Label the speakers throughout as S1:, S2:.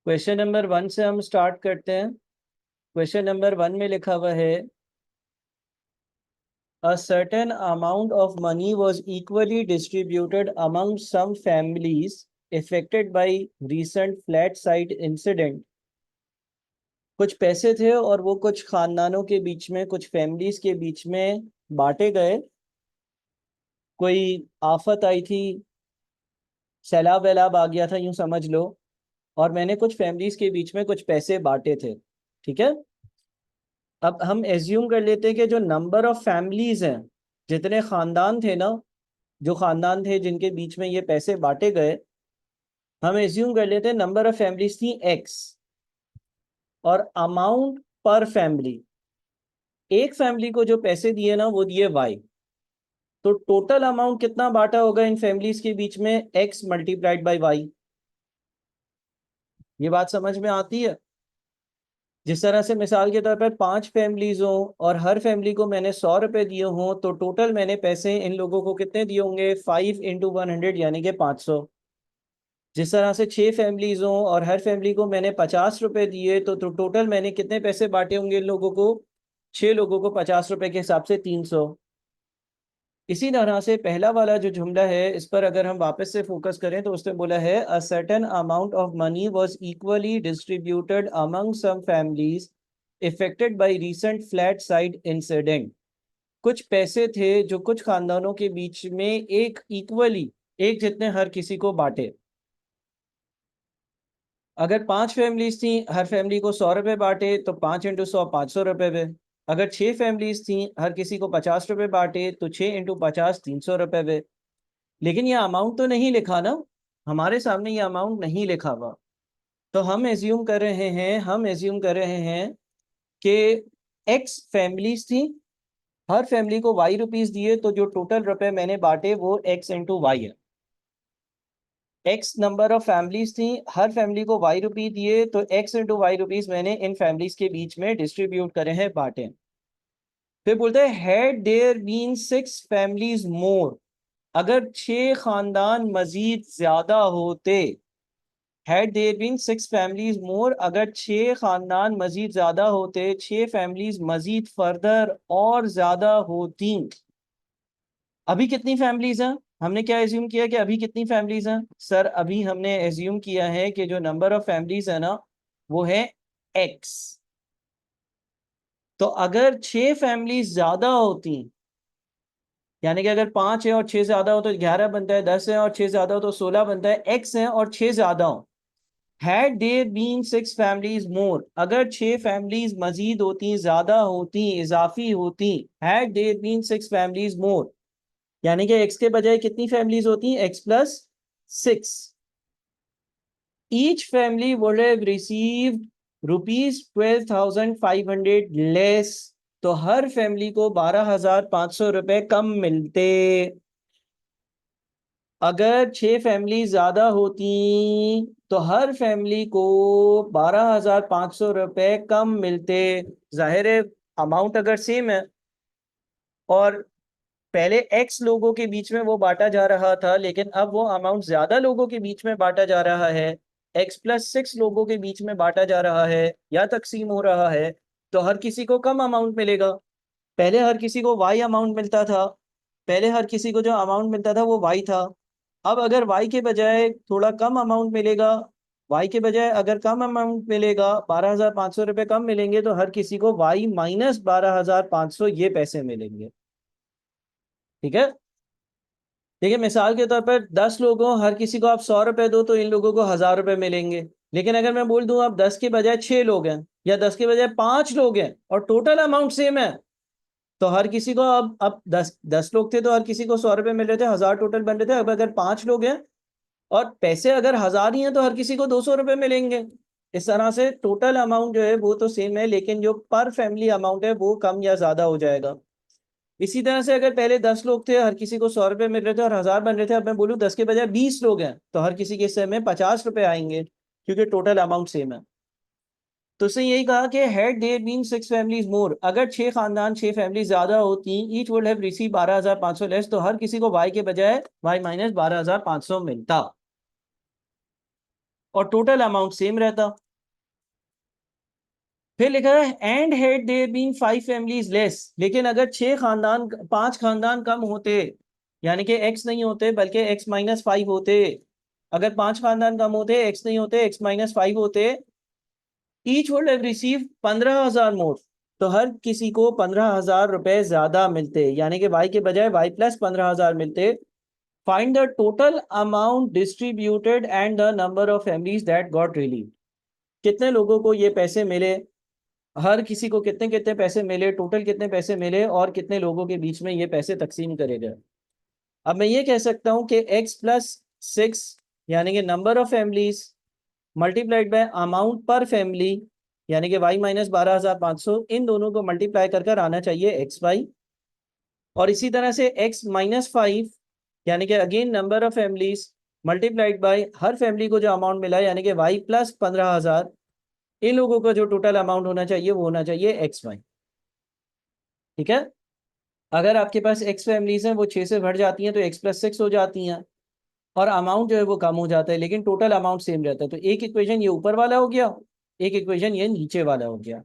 S1: Question number 1 से हम start करते हैं। क्वेश्चन नंबर 1 में लिखा हुआ है A certain amount of money was equally distributed among some families affected by recent flat site incident। कुछ पैसे थे और वो कुछ खानदानों के बीच में, कुछ फैमिलीज के बीच में बांटे गए। कोई आफत आई थी, सैलाब वैलाब आ गया था यूं समझ लो, और मैंने कुछ फैमिलीज के बीच में कुछ पैसे बांटे थे। ठीक है, अब हम एज्यूम कर लेते हैं कि जो नंबर ऑफ फैमिलीज हैं, जितने खानदान थे ना, जो खानदान थे जिनके बीच में ये पैसे बांटे गए, हम एज्यूम कर लेते हैं नंबर ऑफ फैमिलीज थी एक्स और अमाउंट पर फैमिली, एक फैमिली को जो पैसे दिए ना वो दिए वाई। तो टोटल अमाउंट कितना बांटा होगा इन फैमिलीज के बीच में? X multiplied by y. ये बात समझ में आती है? जिस तरह से मिसाल के तौर पर 5 फैमिलीज हों और हर फैमिली को मैंने 100 रुपए दिए हों, तो टोटल मैंने पैसे इन लोगों को कितने दिए होंगे? 5 इंटू 100 यानी कि 500। जिस तरह से 6 फैमिलीज हों और हर फैमिली को मैंने 50 रुपए दिए, तो टोटल मैंने कितने पैसे बांटे होंगे इन लोगों को? 6 लोगों को 50 रुपए के हिसाब से 300। इसी तरह से पहला वाला जो जुमला है, इस पर अगर हम वापस से फोकस करें तो उसने बोला है a certain amount of money was equally distributed among some families affected by recent flat site incident. कुछ पैसे थे जो कुछ खानदानों के बीच में एक इक्वली, एक जितने हर किसी को बांटे। अगर 5 फैमिलीज थी, हर फैमिली को 100 रुपए बांटे, तो 5 इंटू 100 500 रुपए पे। अगर 6 फैमिलीज थी, हर किसी को 50 रुपए बांटे, तो 6 इंटू 50 300 रुपए पे। लेकिन ये अमाउंट तो नहीं लिखा ना, हमारे सामने ये अमाउंट नहीं लिखा हुआ। तो हम एज्यूम कर रहे हैं, कि एक्स फैमिलीज थी, हर फैमिली को वाई रुपीस दिए, तो जो टोटल रुपए मैंने बांटे वो एक्स इंटू वाई है। एक्स नंबर ऑफ फैमिलीज थी, हर फैमिली को वाई रुपी दिए, तो एक्स इंटू वाई रुपीस मैंने इन फैमिलीज के बीच में डिस्ट्रीब्यूट करे हैं, बांटे। फिर बोलते हैं हैड देयर बीन 6 फैमिलीज मोर, अगर 6 खानदान मजीद ज्यादा होते। हैड देयर बीन 6 फैमिलीज मोर, अगर 6 खानदान मजीद ज्यादा होते, 6 फैमिलीज मजीद फर्दर और ज्यादा होती। अभी कितनी फैमिलीज हैं? हमने क्या एज्यूम किया कि अभी कितनी फैमिलीज हैं? सर अभी हमने एज्यूम किया है कि जो नंबर ऑफ फैमिलीज है ना वो है एक्स। तो अगर 6 फैमिलीज ज्यादा होती, यानी कि अगर 5 है और 6 ज्यादा हो तो 11 बनता है, 10 है और 6 ज्यादा हो तो 16 बनता है, एक्स है और 6 ज्यादा हो। हैड देयर बीन 6 फैमिलीज मोर, अगर 6 फैमिलीज मजीद होती, ज्यादा होती, इजाफी होती। हैड देयर बीन 6 फैमिलीज मोर, यानी कि एक्स के बजाय कितनी फैमिलीज होती हैं? X plus 6। Each family would have received rupees 12,500 less, तो हर फैमिली को 12,500 रुपए कम मिलते। अगर 6 फैमिली ज्यादा होती तो हर फैमिली को 12,500 रुपए कम मिलते। जाहिर है अमाउंट अगर सेम है और पहले एक्स लोगों के बीच में वो बांटा जा रहा था, लेकिन अब वो अमाउंट ज्यादा लोगों के बीच में बांटा जा रहा है, एक्स प्लस 6 लोगों के बीच में बांटा जा रहा है या तकसीम हो रहा है, तो हर किसी को कम अमाउंट मिलेगा। पहले हर किसी को वाई अमाउंट मिलता था, पहले हर किसी को जो अमाउंट मिलता था वो वाई था। अब अगर वाई के बजाय थोड़ा कम अमाउंट मिलेगा, वाई के बजाय अगर कम अमाउंट मिलेगा, 12,500 रुपये कम मिलेंगे, तो हर किसी को वाई माइनस 12,500 ये पैसे मिलेंगे। ठीक है, देखिए मिसाल के तौर पर 10 लोगों, हर किसी को आप 100 रुपए दो तो इन लोगों को 1,000 रुपए मिलेंगे। लेकिन अगर मैं बोल दूं अब 10 के बजाय 6 लोग हैं या 10 के बजाय 5 लोग हैं और टोटल अमाउंट सेम है, तो हर किसी को अब 10 लोग थे तो हर किसी को 100 रुपए मिल रहे थे, 1,000 टोटल बन रहे थे। अब अगर 5 लोग हैं और पैसे अगर 1,000 ही हैं तो हर किसी को 200 रुपए मिलेंगे। इस तरह से टोटल अमाउंट जो है वो तो सेम है, लेकिन जो पर फैमिली अमाउंट है वो कम या ज्यादा हो जाएगा। इसी तरह से अगर पहले 10 लोग थे, हर किसी को 100 रुपए मिल रहे थे और 1,000 बन रहे थे, अब मैं बोलूँ 10 के बजाय 20 लोग हैं तो हर किसी के हिस्से में 50 रुपए आएंगे, क्योंकि टोटल अमाउंट सेम है। तो उसने यही कहा कि हैड देयर बीन 6 फैमिलीज मोर, अगर 6 खानदान 6 फैमिली ज्यादा होती, each would have receive 12,500 less, तो हर किसी को वाई के बजाय वाई माइनस 12,500 मिलता। और टोटल अमाउंट सेम रहता। फिर लिखा है and had there been 5 families less, लेकिन अगर 5 खानदान कम होते, यानी कि एक्स नहीं होते बल्कि x-5 होते, अगर 5 खानदान कम होते, एक्स नहीं होते, x-5 होते, ईच वुड हैव रिसीव 15,000 मोर, तो हर किसी को 15,000 रुपए ज्यादा मिलते, यानी कि y के बजाय y प्लस 15,000 मिलते। Find the total amount distributed and the number of families that got relieve. कितने लोगों को ये पैसे मिले, हर किसी को कितने कितने पैसे मिले, टोटल कितने पैसे मिले, और कितने लोगों के बीच में ये पैसे तकसीम करे गए। अब मैं ये कह सकता हूं कि x+6 यानी कि number of families multiplied by amount पर फैमिली, यानी कि y-12,500, इन दोनों को मल्टीप्लाई कर कर आना चाहिए xy। और इसी तरह से x-5 यानी कि again number of families multiplied by her family को जो अमाउंट मिला, यानी कि y प्लस 15,000, इन लोगों का जो टोटल अमाउंट होना चाहिए वो होना चाहिए xy। ठीक है। अगर आपके पास x फैमिलीज हैं, वो 6 से बढ़ जाती हैं तो x+6 हो जाती हैं, और अमाउंट जो है वो कम हो जाता है, लेकिन टोटल अमाउंट सेम रहता है। तो एक इक्वेशन ये ऊपर वाला हो गया, एक इक्वेशन ये नीचे वाला हो गया।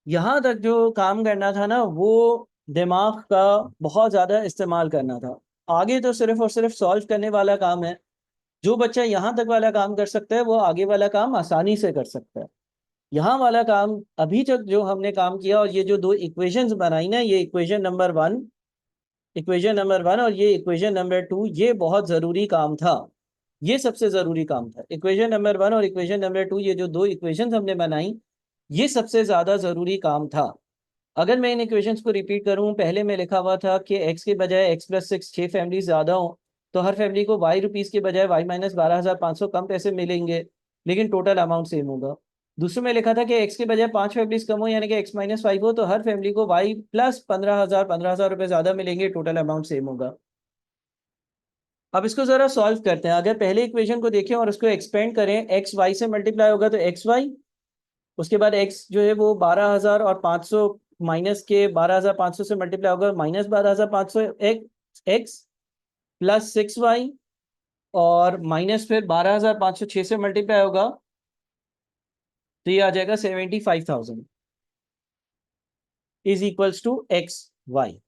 S1: यहां तक जो काम करना था ना, वो दिमाग का बहुत ज्यादा इस्तेमाल करना था। आगे तो सिर्फ और सिर्फ सॉल्व करने वाला काम है। जो बच्चा यहाँ तक वाला काम कर सकता है वो आगे वाला काम आसानी से कर सकता है। यहाँ वाला काम अभी तक जो हमने काम किया, और ये जो दो इक्वेशंस बनाई ना, ये इक्वेशन नंबर 1 और ये इक्वेशन नंबर 2, ये बहुत ज़रूरी काम था। ये सबसे ज़रूरी काम था। इक्वेशन नंबर 1 और इक्वेशन नंबर 2, ये जो दो इक्वेशंस हमने बनाई, ये सबसे ज़्यादा ज़रूरी काम था। अगर मैं इन इक्वेशंस को रिपीट करूं, पहले में लिखा हुआ था कि x के बजाय x+6 6 फैमिली ज़्यादा हो, तो हर फैमिली को y रुपीज़ के बजाय y-12,500 कम पैसे मिलेंगे, लेकिन टोटल अमाउंट सेम होगा। दूसरे में लिखा था कि x के बजाय 5 फैमिलीज कम हो, यानी कि x-5 हो, तो हर फैमिली को y प्लस 15,000 रुपये ज़्यादा मिलेंगे, टोटल अमाउंट सेम होगा। अब इसको ज़रा सॉल्व करते हैं। अगर पहले इक्वेशन को देखें और उसको एक्सपेंड करें, एक्स वाई से मल्टीप्लाई होगा तो एक्स वाई, उसके बाद x जो है वो 12,500 माइनस के 12,500 से मल्टीप्लाई होगा, -12,500 x प्लस 6y, और माइनस फिर 12,506 से मल्टीप्लाई होगा, तो ये आ जाएगा 75,000 is equals to x y.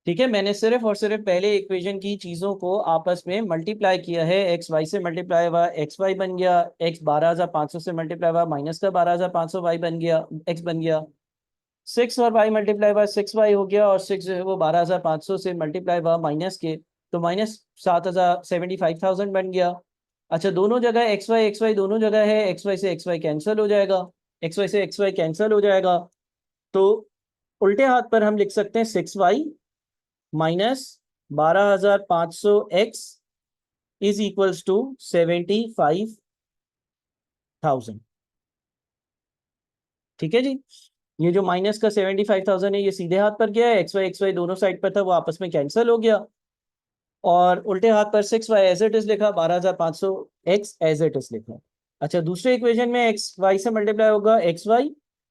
S1: ठीक है, मैंने सिर्फ और सिर्फ पहले इक्वेशन की चीज़ों को आपस में मल्टीप्लाई किया है। एक्स वाई से मल्टीप्लाई हुआ एक्स वाई बन गया, x 12,500 से मल्टीप्लाई हुआ माइनस का 12,500 वाई बन गया, x बन गया। 6 और y मल्टीप्लाई हुआ 6y हो गया, और 6 जो है वो 12,500 से मल्टीप्लाई हुआ माइनस के, तो -75,000 बन गया। अच्छा, दोनों जगह एक्स वाई दोनों जगह है, एक्स वाई कैंसिल हो जाएगा, एक्स वाई कैंसिल हो जाएगा। तो उल्टे हाथ पर हम लिख सकते हैं 6y minus 12,500 x is equals to 75,000। ठीक है जी। ये जो माइनस का 75,000 है, ये सीधे हाथ पर गया है, एक्स वाई दोनों साइड पर था, वो आपस में कैंसिल हो गया। और उल्टे हाथ पर 6y एज इट इज लिखा, 12,500 x एज इट इज लिखा। अच्छा, दूसरे इक्वेशन में एक्स वाई से मल्टीप्लाई होगा एक्स वाई,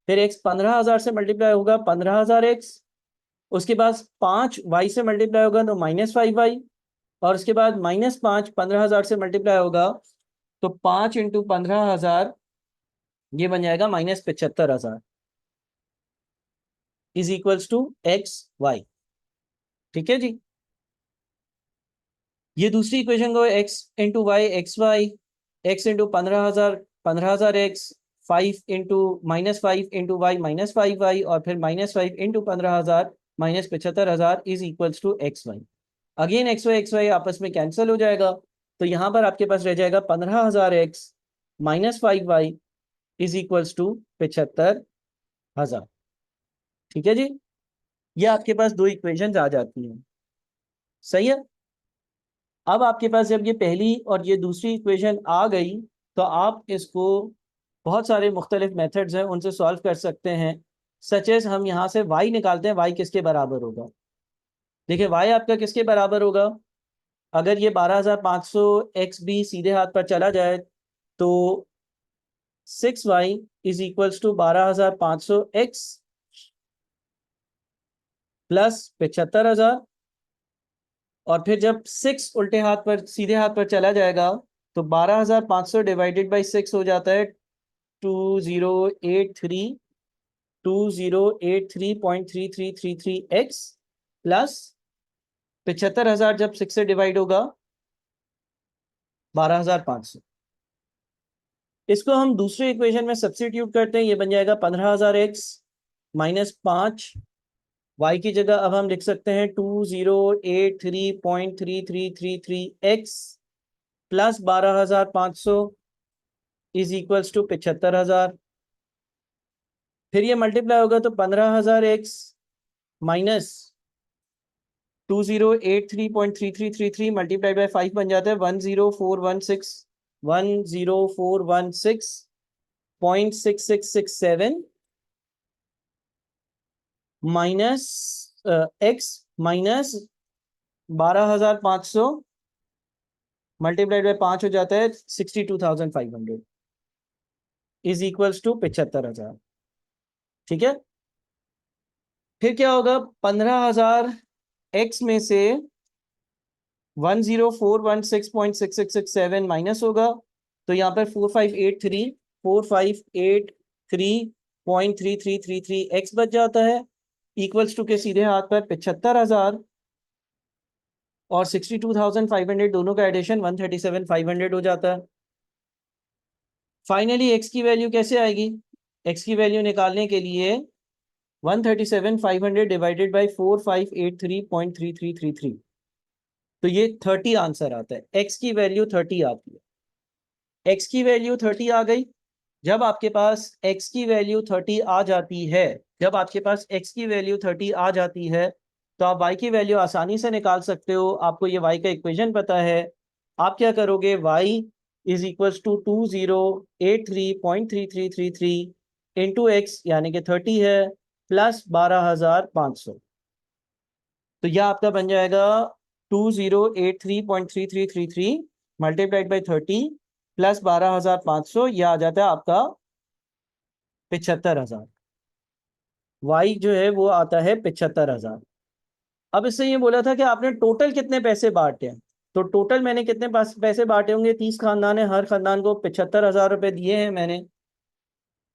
S1: फिर x 15,000 से मल्टीप्लाई होगा 15,000 x, उसके बाद 5 y से मल्टीप्लाई होगा तो -5y, और उसके बाद -5 15,000 से मल्टीप्लाई होगा, तो 5 इंटू 15,000, ये बन जाएगा -75,000 is equals to x y. ठीक है जी। ये दूसरी इक्वेशन को x into y x y, x into 15,000 15,000 x, 5 into -5 into y -5y, और फिर -5 into 15,000 -75,000 is equals to x y. Again x y आपस में कैंसिल हो जाएगा, तो यहाँ पर आपके पास रह जाएगा 15,000 x -5y is equals to 75,000। ठीक है जी। ये आपके पास दो इक्वेशन आ जाती हैं। सही है। अब आपके पास जब ये पहली और ये दूसरी इक्वेशन आ गई, तो आप इसको बहुत सारे मुख्तलिफ मेथड्स हैं उनसे सॉल्व कर सकते हैं। सच एज हम यहाँ से y निकालते हैं, y किसके बराबर होगा। देखिए y आपका किसके बराबर होगा, अगर ये 12,500 x भी सीधे हाथ पर चला जाए, तो 6y is equals to 12,500 x plus 75,000, और फिर जब 6 उल्टे हाथ पर सीधे हाथ पर चला जाएगा, तो 12,500 डिवाइडेड बाई 6 हो जाता है 2083.3333x प्लस 75,000 जब 6 से डिवाइड होगा 12,500। इसको हम दूसरे इक्वेशन में सब्स्टिट्यूट करते हैं, ये बन जाएगा 15,000x माइनस 5 y की जगह अब हम लिख सकते हैं 2083.3333x plus 12,500 is equals to 75,000। फिर ये मल्टीप्लाई होगा तो 15,000x माइनस 2083.3333 मल्टीप्लाई बाय 5 बन जाता है 10416 minus x minus 12,500 multiplied by 5 हो जाता है 62,500 इज इक्वल्स टू 75,000। ठीक है, फिर क्या होगा 15,000 x में से 10416.6667 माइनस होगा तो यहाँ पर 4583.3333x बच जाता है इक्वल्स टू के सीधे हाथ पर 75,000 और 62,500 दोनों का एडिशन 137,500 हो जाता है। फाइनली x की वैल्यू कैसे आएगी? x की वैल्यू निकालने के लिए 137,500 डिवाइडेड बाई 4583.3333 तो ये 30 आंसर आता है। x की वैल्यू 30 आती है। x की वैल्यू 30 आ गई। जब आपके पास x की वैल्यू 30 आ जाती है, जब आपके पास x की वैल्यू 30 आ जाती है तो आप y की वैल्यू आसानी से निकाल सकते हो। आपको ये y का इक्वेशन पता है। आप क्या करोगे, y is equals to 2083.3333 into x यानी कि 30 है प्लस 12,500 तो यह आपका बन जाएगा 2083.3333 मल्टीप्लाइड बाई 30 प्लस 12,500 यह आ जाता है आपका 75,000। y जो है वो आता है 75,000। अब इससे ये बोला था कि आपने टोटल कितने पैसे बांटे हैं, तो टोटल मैंने कितने पैसे बांटे होंगे, 30 खानदान है, हर खानदान को 75,000 रुपए दिए हैं मैंने।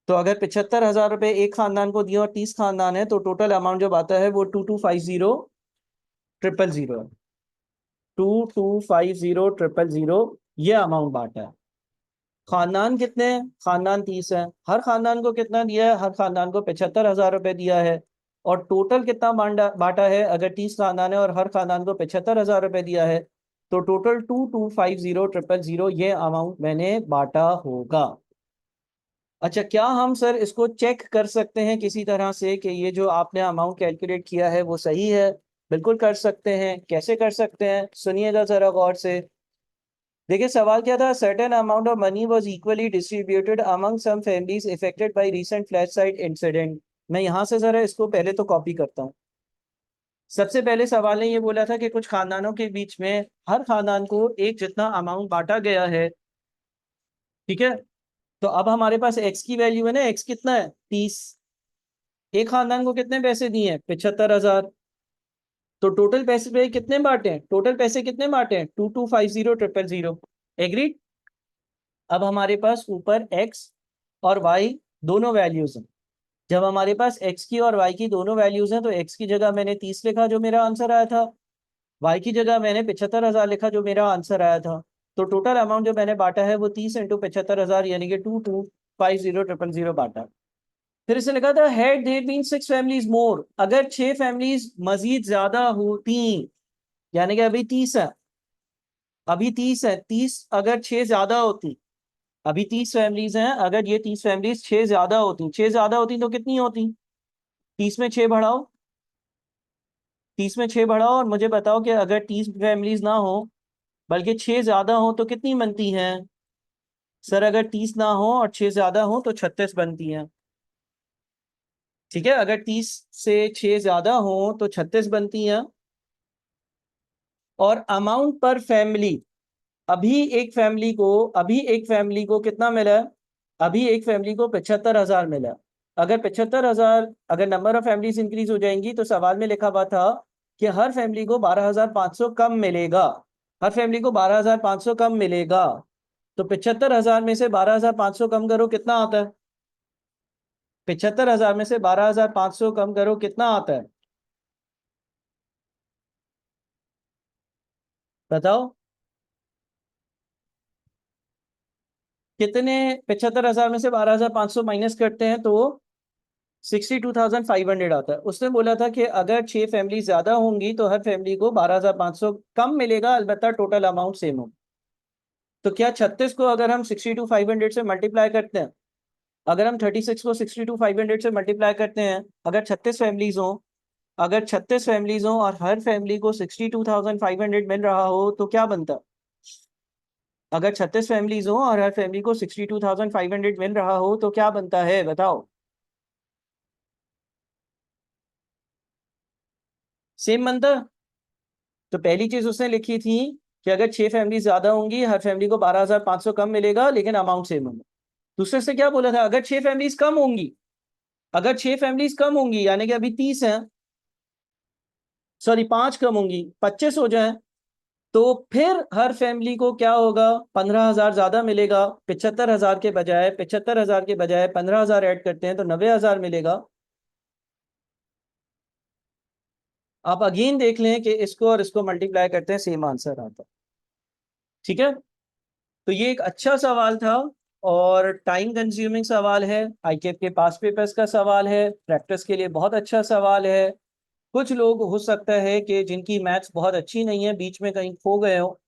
S1: तो अगर 75,000 रुपए एक खानदान को दिए और 30 खानदान है तो टोटल अमाउंट जो आता है वो 2250,000 है। 2250,000 ये अमाउंट बांटा है। खानदान कितने हैं? खानदान 30 है। हर खानदान को कितना दिया है? हर खानदान को 75,000 रुपए दिया है। और टोटल कितना बांटा है? अगर 30 खानदान है और हर खानदान को 75,000 रुपए दिया है तो टोटल 2250,000 ये अमाउंट मैंने बांटा होगा। अच्छा, क्या हम सर इसको चेक कर सकते हैं किसी तरह से कि ये जो आपने अमाउंट कैलकुलेट किया है वो सही है? बिल्कुल कर सकते हैं। कैसे कर सकते हैं, सुनिएगा जरा गौर से। देखिए सवाल क्या था, certain amount of money was equally distributed among some families affected by recent flash site incident. मैं यहाँ से जरा इसको पहले तो कॉपी करता हूँ। सबसे पहले सवाल ने ये बोला था कि कुछ खानदानों के बीच में हर खानदान को एक जितना अमाउंट बांटा गया है। ठीक है, तो अब हमारे पास x की वैल्यू है ना, x कितना है 30। एक खानदान को कितने पैसे दिए हैं? 75,000। तो टोटल पैसे पे कितने बांटे हैं? टोटल पैसे कितने बांटे हैं? 2250,000 एग्रीड। अब हमारे पास ऊपर x और y दोनों वैल्यूज हैं। जब हमारे पास x की और y की दोनों वैल्यूज हैं तो x की जगह मैंने 30 लिखा जो मेरा आंसर आया था, y की जगह मैंने 75,000 लिखा जो मेरा आंसर आया था। तो टोटल अमाउंट जो मैंने बांटा है वो 30 इंटू 75,000 यानी कि 2250,000 बांटा। फिर इसे लिखा था हैड देयर बीन 6 फैमिलीज मोर, अगर 6 फैमिलीज मजीद ज्यादा होती, यानी कि अभी 30 है, अभी 30 है, 30 अगर 6 ज्यादा होती, अभी 30 फैमिलीज हैं, अगर ये 30 फैमिलीज 6 ज्यादा होती, 6 ज्यादा होती तो कितनी होती? 30 में 6 बढ़ाओ, 30 में 6 बढ़ाओ और मुझे बताओ कि अगर 30 फैमिलीज ना हो बल्कि 6 ज्यादा हो तो कितनी बनती हैं? सर अगर 30 ना हो और 6 ज्यादा हो तो 36 बनती हैं। ठीक है, अगर 30 से 6 ज्यादा हो तो 36 बनती हैं। और अमाउंट पर फैमिली, अभी एक फैमिली को कितना मिला है? अभी एक फैमिली को 75,000 मिला। अगर 75,000, अगर नंबर ऑफ फैमिलीज इंक्रीज हो जाएंगी तो सवाल में लिखा हुआ था कि हर फैमिली को 12,500 कम मिलेगा, हर फैमिली को 12,500 कम मिलेगा। तो 75,000 में से 12,500 कम करो, कितना आता है? 75,000 में से 12,500 कम करो, कितना आता है? बताओ कितने। 75,000 में से 12,500 माइनस करते हैं तो 62,500 आता है। उसने बोला था कि अगर 6 फैमिली ज्यादा होंगी तो हर फैमिली को 12,500 कम मिलेगा, अलबत्ता टोटल अमाउंट सेम हो। तो क्या 36 को अगर हम 62,500 से मल्टीप्लाई करते हैं, अगर हम 36 को 62,500 से मल्टीप्लाई करते हैं, अगर 36 फैमिलीज हो, अगर 36 फैमिलीज हो और हर फैमिली को 62,500 मिल रहा हो तो क्या बनता? अगर 36 फैमिलीज हो और हर फैमिली को 62,500 मिल रहा हो तो क्या बनता है, बताओ। सेम बनता। तो पहली चीज उसने लिखी थी कि अगर 6 फैमिली ज्यादा होंगी हर फैमिली को 12,500 कम मिलेगा लेकिन अमाउंट सेम होगा। दूसरे से क्या बोला था, अगर 6 फैमिलीज कम होंगी, अगर 6 फैमिलीज कम होंगी यानी कि अभी 30 हैं, सॉरी 5 कम होंगी, 25 हो जाए, तो फिर हर फैमिली को क्या होगा, 15,000 ज्यादा मिलेगा। 75,000 के बजाय 75,000 के बजाय 15,000 ऐड करते हैं तो 90,000 मिलेगा। आप अगेन देख लें कि इसको और इसको मल्टीप्लाई करते हैं, सेम आंसर आता है। ठीक है, तो ये एक अच्छा सवाल था और टाइम कंज्यूमिंग सवाल है, आईकेएफ के पास पेपर्स का सवाल है, प्रैक्टिस के लिए बहुत अच्छा सवाल है। कुछ लोग हो सकता है कि जिनकी मैथ्स बहुत अच्छी नहीं है, बीच में कहीं खो गए हो,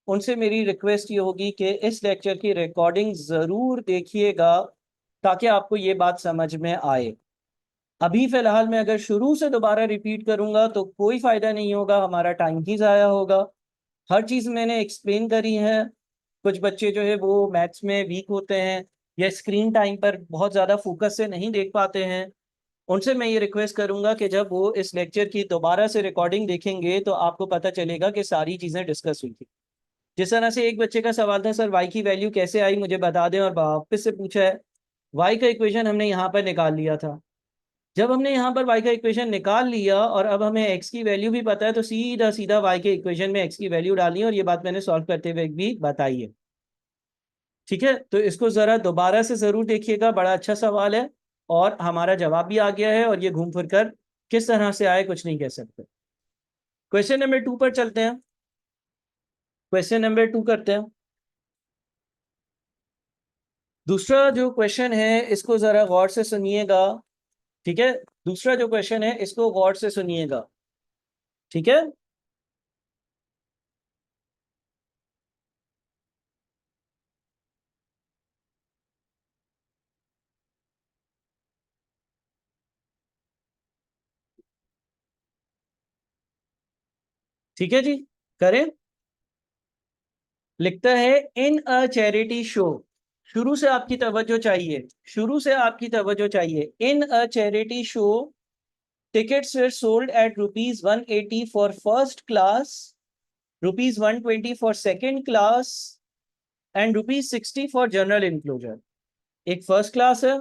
S1: उनसे मेरी रिक्वेस्ट ये होगी कि इस लेक्चर की रिकॉर्डिंग ज़रूर देखिएगा ताकि आपको ये बात समझ में आए। अभी फ़िलहाल मैं अगर शुरू से दोबारा रिपीट करूँगा तो कोई फ़ायदा नहीं होगा, हमारा टाइम ही ज़ाया होगा। हर चीज़ मैंने एक्सप्लेन करी है। कुछ बच्चे जो है वो मैथ्स में वीक होते हैं या स्क्रीन टाइम पर बहुत ज़्यादा फोकस से नहीं देख पाते हैं, उनसे मैं ये रिक्वेस्ट करूंगा कि जब वो इस लेक्चर की दोबारा से रिकॉर्डिंग देखेंगे तो आपको पता चलेगा कि सारी चीज़ें डिस्कस हुई थी। जिस तरह से एक बच्चे का सवाल था, सर वाई की वैल्यू कैसे आई मुझे बता दें, और वापस से पूछा है वाई का इक्वेशन हमने यहाँ पर निकाल लिया था। जब हमने यहाँ पर वाई का इक्वेशन निकाल लिया और अब हमें एक्स की वैल्यू भी पता है तो सीधा सीधा वाई के इक्वेशन में एक्स की वैल्यू डालनी है, और ये बात मैंने सॉल्व करते हुए भी बताई है। ठीक है, तो इसको ज़रा दोबारा से ज़रूर देखिएगा, बड़ा अच्छा सवाल है और हमारा जवाब भी आ गया है, और ये घूम फिर कर किस तरह से आए कुछ नहीं कह सकते। क्वेश्चन नंबर 2 पर चलते हैं। क्वेश्चन नंबर 2 करते हैं। दूसरा जो क्वेश्चन है इसको ज़रा गौर से सुनिएगा। ठीक है, दूसरा जो क्वेश्चन है इसको गौर से सुनिएगा। ठीक है, ठीक है जी, करें। लिखता है इन अ चैरिटी शो, शुरू से आपकी तवज्जो चाहिए, शुरू से आपकी तवज्जो चाहिए। In a charity show tickets were sold at rupees 180 for first class, rupees 120 for second class and rupees 60 for general enclosure। एक फर्स्ट क्लास है,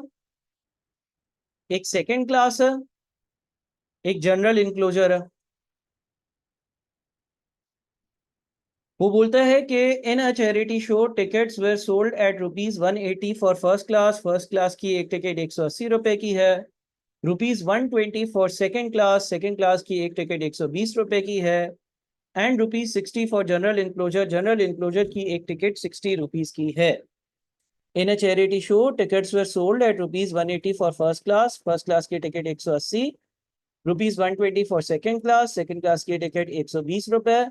S1: एक सेकंड क्लास है, एक जनरल इनक्लोजर है। वो बोलता है कि in a charity show tickets were sold at rupees 180 for first class की एक टिकट 180 रुपए की है, रुपीज 120 फॉर सेकंड क्लास की एक टिकट 120 रुपए की है, and rupees 60 for general enclosure की एक टिकट 60 रुपीज की है। In a charity show tickets were sold at rupees 180 for first class की ticket 180, rupees 120 for second class की टिकट 120 रुपए,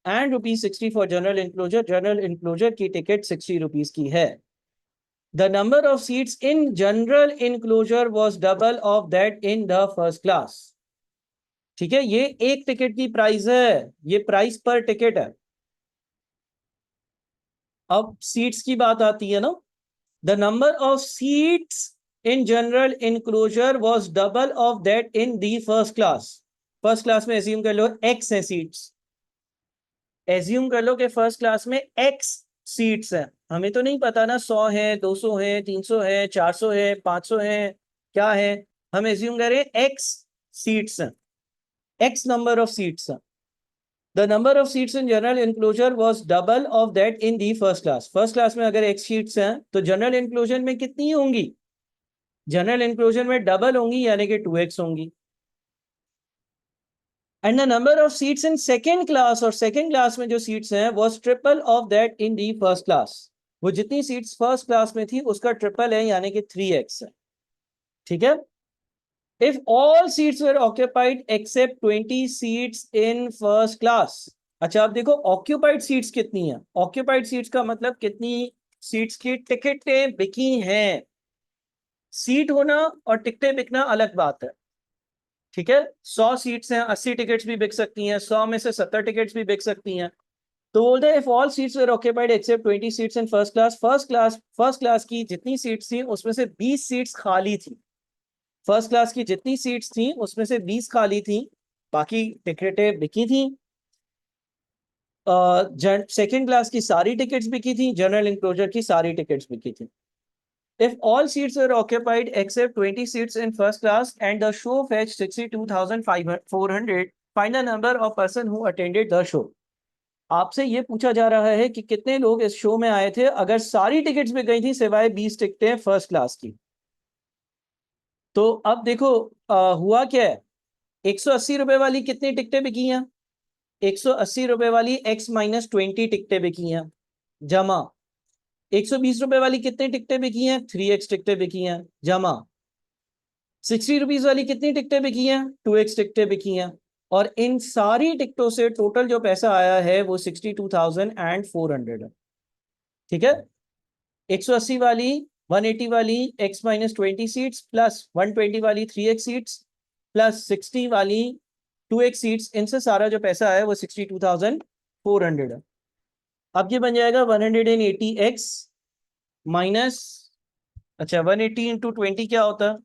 S1: and rupees 60 for general enclosure की टिकट 60 रुपीज की है। The number of seats in general enclosure was double of that in the first class. ठीक है, ये एक टिकट की प्राइस है, ये प्राइस पर टिकट है। अब सीट्स की बात आती है ना, the number of seats in general enclosure was double of that in the first class. First class में एज्यूम कर लो एक्स है सीट्स, एज्यूम कर लो कि फर्स्ट क्लास में एक्स सीट्स हैं। हमें तो नहीं पता ना 100 है, 200 है, 300 है, 400 है, 500 है, क्या है। हम एज्यूम करें एक्स सीट्स हैं, एक्स नंबर ऑफ सीट्स हैं। The number of seats in general enclosure was double of that in the first class. First class में अगर x सीट्स हैं तो जनरल इंक्लोजर में कितनी होंगी? जनरल इंक्लोजर में डबल होंगी, यानी कि 2x होंगी। And the number of seats in second class, और सेकेंड क्लास में जो सीट्स हैं was triple of that in the first class. वो जितनी सीट्स फर्स्ट क्लास में थी उसका ट्रिपल है, यानी कि 3x है। ठीक है। If all seats were occupied except 20 seats in first class। अच्छा, अब देखो ऑक्यूपाइड सीट्स कितनी है। ऑक्यूपाइड सीट्स का मतलब कितनी सीट्स की टिकटें बिकी हैं। सीट होना और टिकटें बिकना अलग बात है। ठीक है, 100 सीट्स हैं, 80 टिकट्स भी बिक सकती हैं, 100 में से 70 टिकट्स भी बिक सकती हैं। तो बोलते हैं if all seats were occupied except 20 seats in first class. First class की जितनी सीट्स थी उसमें से 20 सीट्स खाली थी। फर्स्ट क्लास की जितनी सीट्स थी उसमें से 20 खाली थी, बाकी टिकटें बिकी थी। सेकेंड क्लास की सारी टिकट्स बिकी थी, जनरल इंक्लोजर की सारी टिकट्स बिकी थी। If all seats were occupied except 20 seats in first class and the show fetched 62,400, find the number of person who attended the show। आपसे ये पूछा जा रहा है कि कितने लोग इस शो में आए थे अगर सारी टिकट्स बिक गई थी सिवाय 20 टिकटें फर्स्ट क्लास की। तो अब देखो हुआ क्या है। 180 रुपए वाली कितनी टिकटें बिकी हैं? 180 रुपए वाली x-20 टिकटें बिकी हैं, जमा 120 रुपए वाली कितनी टिकटें बिकी हैं? 3x टिकटें बिकी हैं, जमा 60 रुपीज वाली कितनी टिकटें बिकी हैं? 2x टिकटें बिकी हैं। और इन सारी टिकटों से टोटल जो पैसा आया है वो 62,400 है। ठीक है। 180 वाली, 180 वाली x-20 सीट्स प्लस 120 वाली 3x सीट्स प्लस 60 वाली 2x सीट्स, इनसे सारा जो पैसा है वो 62,400 है। अब ये बन जाएगा 180x माइनस, अच्छा 180 इंटू 20 क्या होता है?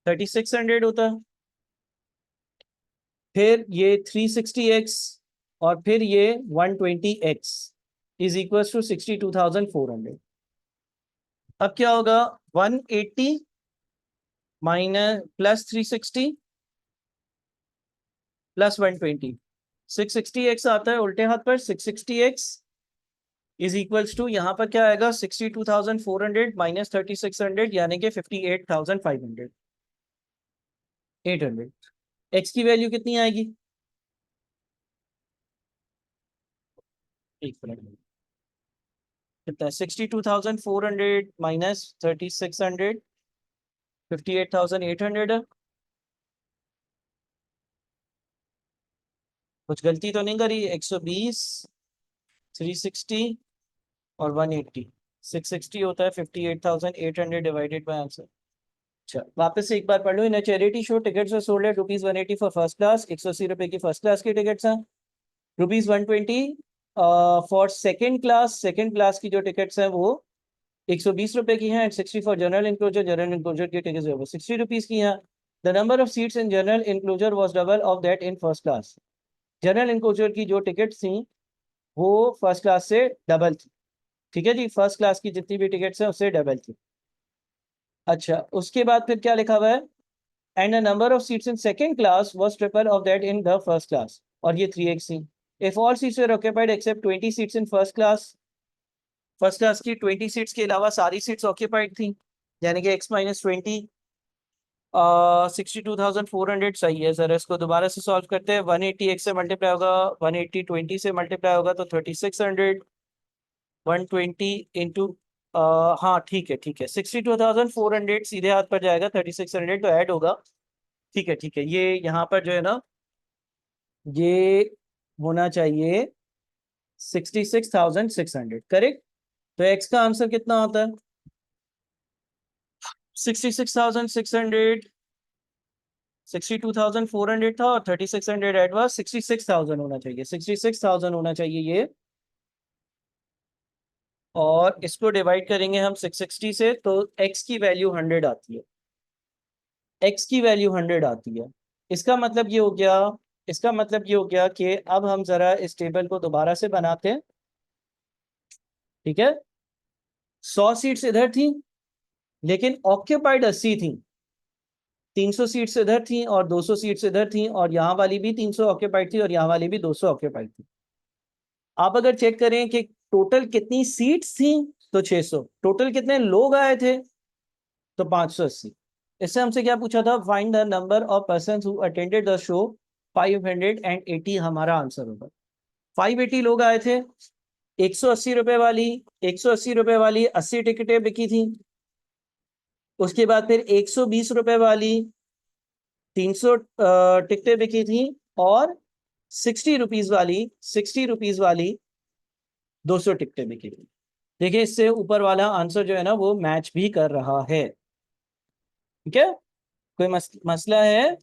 S1: 3600 होता है। फिर ये 360x और फिर ये 120x इज इक्वल टू 62,400। अब क्या होगा? 180 माइनस प्लस 360 प्लस 120, 660x आता है उल्टे हाथ पर। 660x इज इक्वल्स टू यहाँ पर क्या आएगा? 62,400 माइनस 3600, यानी कि 58,500, 800। x की वैल्यू कितनी आएगी? एक मिनट, कितना है? 62,400 माइनस 3600, 58,800 है। कुछ गलती तो नहीं करी? 120, 360 और 180, 660 होता है 58,800 डिवाइडेड बाय आंसर। अच्छा, वापस से एक बार पढ़ लो। In charity show tickets are sold at ₹180 for first class. 180 रुपए की फर्स्ट क्लास की टिकट्स हैं। ₹120 फॉर सेकंड क्लास की जो टिकट्स हैं वो 120 रुपए की हैं। एंड 60 फॉर जनरल इंक्लोजर की टिकट्स है वो 60 रुपीज की हैं। The number of seats in general enclosure was double of that in first class. General enclosure की जो टिकट थी वो फर्स्ट क्लास से डबल थी। ठीक है जी, फर्स्ट क्लास की जितनी भी टिकट्स हैं उससे डबल थी। अच्छा, उसके बाद फिर क्या लिखा हुआ है? And the number of seats in second class was triple of that in the first class, और ये 3x थी। If all seats were occupied except 20 seats in first class की 20 सीट्स के अलावा सारी सीट्स ऑक्यूपाइड थी, यानी कि x-20, 62,400 सही है। सर इसको दोबारा से सॉल्व करते हैं। 180 x से मल्टीप्लाई होगा, 180 20 से मल्टीप्लाई होगा तो 3600, 120 इंटू, हाँ ठीक है ठीक है, 62,400 सीधे हाथ पर जाएगा, 3600 तो ऐड होगा। ठीक है, ये यहाँ पर जो है ना ये होना चाहिए 66,600, करेक्ट। तो x का आंसर कितना होता है? 66,600, 62,400 था और 3600 ऐड हुआ, 66,000 होना चाहिए, 66,000 होना चाहिए ये। और इसको डिवाइड करेंगे हम 660 से तो x की वैल्यू 100 आती है। x की वैल्यू 100 आती है। इसका मतलब ये हो गया, इसका मतलब ये हो गया कि अब हम जरा इस टेबल को दोबारा से बनाते हैं। ठीक है, 100 सीट्स इधर थी लेकिन ऑक्यूपाइड 80 थी। 300 सीट्स इधर थी और 200 सीट्स इधर थी, और यहाँ वाली भी 300 ऑक्यूपाइड थी और यहाँ वाली भी 200 ऑक्यूपाइड थी। आप अगर चेक करें कि टोटल कितनी सीट्स थी तो 600, टोटल कितने लोग आए थे तो 580। इससे हमसे क्या पूछा था, find the number of person who attended the show. 580 हमारा आंसर होगा। 580 लोग आए थे। 180 रुपए वाली 180 रुपए वाली 80 टिकटें बिकी थी। उसके बाद फिर 120 रुपए वाली 300 टिकटें बिकी थी, और 60 रुपीज वाली 200 टिकटें बिकी थी। देखिए इससे ऊपर वाला आंसर जो है ना वो मैच भी कर रहा है। ठीक है, कोई मसला है?